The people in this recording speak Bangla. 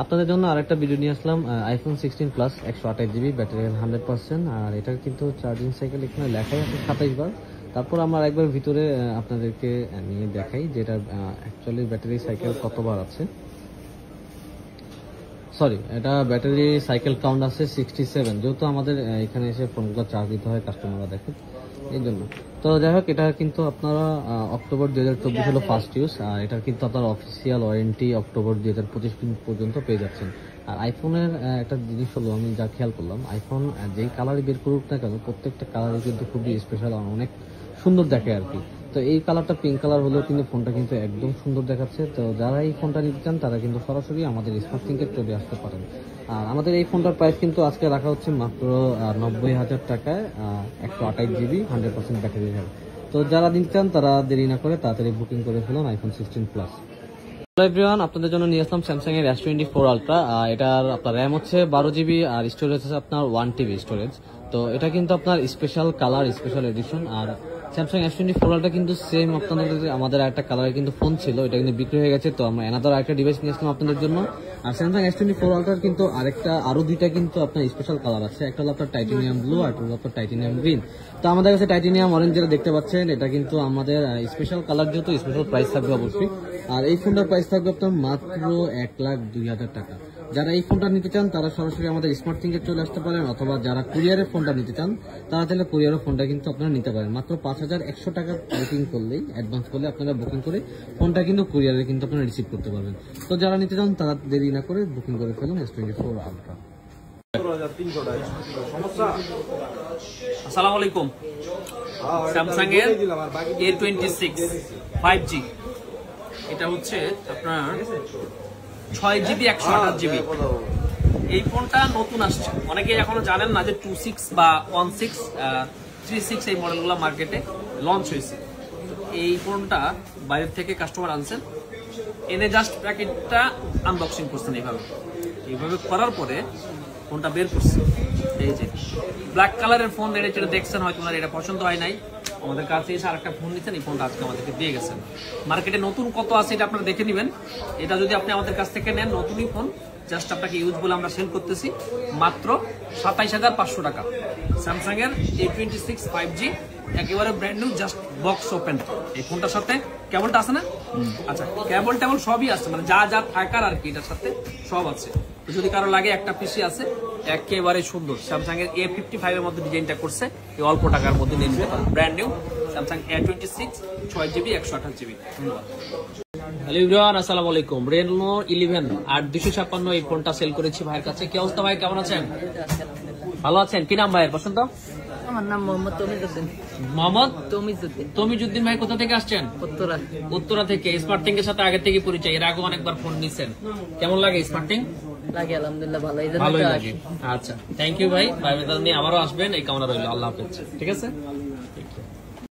আপনাদের জন্য আরেকটা ভিডিও নিয়ে আসলাম। আইফোন 16 প্লাস 128GB ব্যাটারি 100%, আর এটার কিন্তু চার্জিং সাইকেল এখানে লেখাই আছে 27 বার। তারপর আমরা একবার ভিতরে আপনাদেরকে নিয়ে দেখাই যে এটা অ্যাকচুয়ালি ব্যাটারি সাইকেল কতবার আছে। সরি, এটা ব্যাটারি সাইকেল কাউন্ট আছে 67, যেহেতু আমাদের এখানে এসে ফোনগুলো চার্জ দিতে হয় কাস্টমাররা দেখেন এই জন্য। তো যাই হোক, এটা কিন্তু আপনারা অক্টোবর 2024 হলো ফার্স্ট ইউজ, আর এটা কিন্তু আপনার অফিসিয়াল ওয়ারেন্টি অক্টোবর 2025 পর্যন্ত পেয়ে যাচ্ছেন। আর আইফোনের একটা জিনিস হলো, আমি যা খেয়াল করলাম, আইফোন যেই কালারই বের করুক না কেন প্রত্যেকটা কালারই কিন্তু খুবই স্পেশাল আর অনেক সুন্দর দেখে আর কি। তো এই কালারটা পিঙ্ক কালার হলেও কিন্তু ফোনটা কিন্তু একদম সুন্দর দেখাচ্ছে। তো যারা এই ফোনটা নিতে চান তারা কিন্তু সরাসরি আমাদের স্মার্ট থিংকে চলে আসতে পারেন। আর আমাদের এই ফোনটার প্রাইস কিন্তু আজকে রাখা হচ্ছে মাত্র 90,000 টাকায়, 128GB 100% ব্যাটারি হেলথ। তো যারা নিতে চান তারা দেরি না করে তাড়াতাড়ি বুকিং করে ফেলুন আইফোন 16 প্লাস। হ্যালো এভরিওয়ান, আপনাদের জন্য নিয়ে আসলাম স্যামসাং এর S24 আলট্রা। এটার আপনার র্যাম হচ্ছে 12GB আর স্টোরেজ হচ্ছে আপনার 1TB স্টোরেজ। তো এটা কিন্তু আপনার স্পেশাল কালার, স্পেশাল এডিশন। আর স্যামসাং S24 আলট্রা কিন্তু সেম আপনাদের আমাদের একটা কালারে কিন্তু ফোন ছিল, এটা কিন্তু বিক্রি হয়ে গেছে। তো আমরা এনাদার আরেকটা ডিভাইস নিয়ে আসলাম আপনাদের জন্য। আর স্যামসাং S24 আলট্রার কিন্তু আরো দুইটা কিন্তু আপনার স্পেশাল কালার আছে। একটা হলো আপনার টাইটেনিয়াম ব্লু আর একটা হলো আপনার টাইটেনিয়াম গ্রিন। তো আমাদের কাছে টাইটেনিয়াম অরেঞ্জ যেটা দেখতে পাচ্ছেন এটা কিন্তু আমাদের স্পেশাল কালার, যেহেতু স্পেশাল প্রাইস থাকবে অবশ্যই। আর এই ফোনটার প্রাইস থাকবে আপনার মাত্র 1,02,000 টাকা। যারা এই ফোনটা নিতে চান তারা সরাসরি আমাদের স্মার্ট থিংকে চলে আসতে পারেন, অথবা যারা কুরিয়ারের ফোনটা নিতে চান তারা তাহলে কুরিয়ারের ফোনটা কিন্তু আপনারা নিতে পারেন। মাত্র 5,100 টাকা বুকিং করলেই, অ্যাডভান্স করলে আপনারা বুকিং করে ফোনটা কিন্তু কুরিয়ারে কিন্তু আপনারা রিসিভ করতে পারবেন। তো যারা নিতে চান তারা দেরি না করে বুকিং করে ফেলুন S24 আলট্রা। আসসালামু আলাইকুম। স্যামসাং এর A26 5G, এটা হচ্ছে আপনার 6GB 128GB। এই ফোনটা নতুন আসছে, অনেকে এখনো জানেন না যে 26 বা 16 36 এই মডেলগুলো মার্কেটে লঞ্চ হয়েছে। এই ফোনটা বাইরের থেকে কাস্টমার আনছেন, এনে জাস্ট প্যাকেটটা আনবক্সিং করছেন। এইভাবে করার পরে ফোনটা বের করছে। এই যে ব্ল্যাক কালারের ফোন, যেটা দেখছেন হয়তো ওনার এটা পছন্দ হয় নাই, আমাদের কাছে এসে আরেকটা ফোন নিচ্ছেন, এই ফোনটা আজকে আমাদেরকে দিয়ে গেছেন। মার্কেটে নতুন কত আছে এটা আপনারা দেখে নেবেন। এটা যদি আপনি আমাদের কাছ থেকে নেন নতুনই ফোন, জাস্ট আপনাকে ইউজ বলে আমরা সেল করতেছি মাত্র 27,500 টাকা। স্যামসাং এর A26 5G একেবারে brand new, just box open. এই ফোনটার সাথে কেবলটা আছে না? আচ্ছা, কেবল টেবল সবই আছে, মানে যা যা থাকার আর কি এটার সাথে সব আছে। যদি কারো লাগে একটা পিসি আছে, একেবারে সুন্দর। স্যামসাং এর A55 এর মধ্যে ডিজাইনটা করছে, এই অল্প টাকার মধ্যে নিয়ে নিতে পারেন। Brand new Samsung A26 6GB 128GB। ধন্যবাদ। হ্যালো এভরিওয়ান, আসসালামু আলাইকুম। Reno 11 8256 এই ফোনটা সেল করেছি ভাইয়ের কাছে। কি অবস্থা ভাই, কেমন আছেন? ভালো আছেন? কি নাম ভাইয়ের? পছন্দ? আমার নাম মোহাম্মদ তমিজউদ্দিন। মোহাম্মদ তমিজউদ্দিন। তমিজউদ্দিন ভাই কোথা থেকে আসছেন? উত্তরা। উত্তরা থেকে। স্মার্ট থিং এর সাথে আগে থেকে পরিচয়, এর আগে অনেকবার ফোন নিছেন। কেমন লাগে স্মার্ট থিং? লাগে আলহামদুলিল্লাহ, ভালো। ভালোই লাগে। আচ্ছা, থ্যাংক ইউ ভাই। ভাই নিয়ে আবারও আসবেন এই কামনা রইল। আল্লাহ হাফেজ। ঠিক আছে।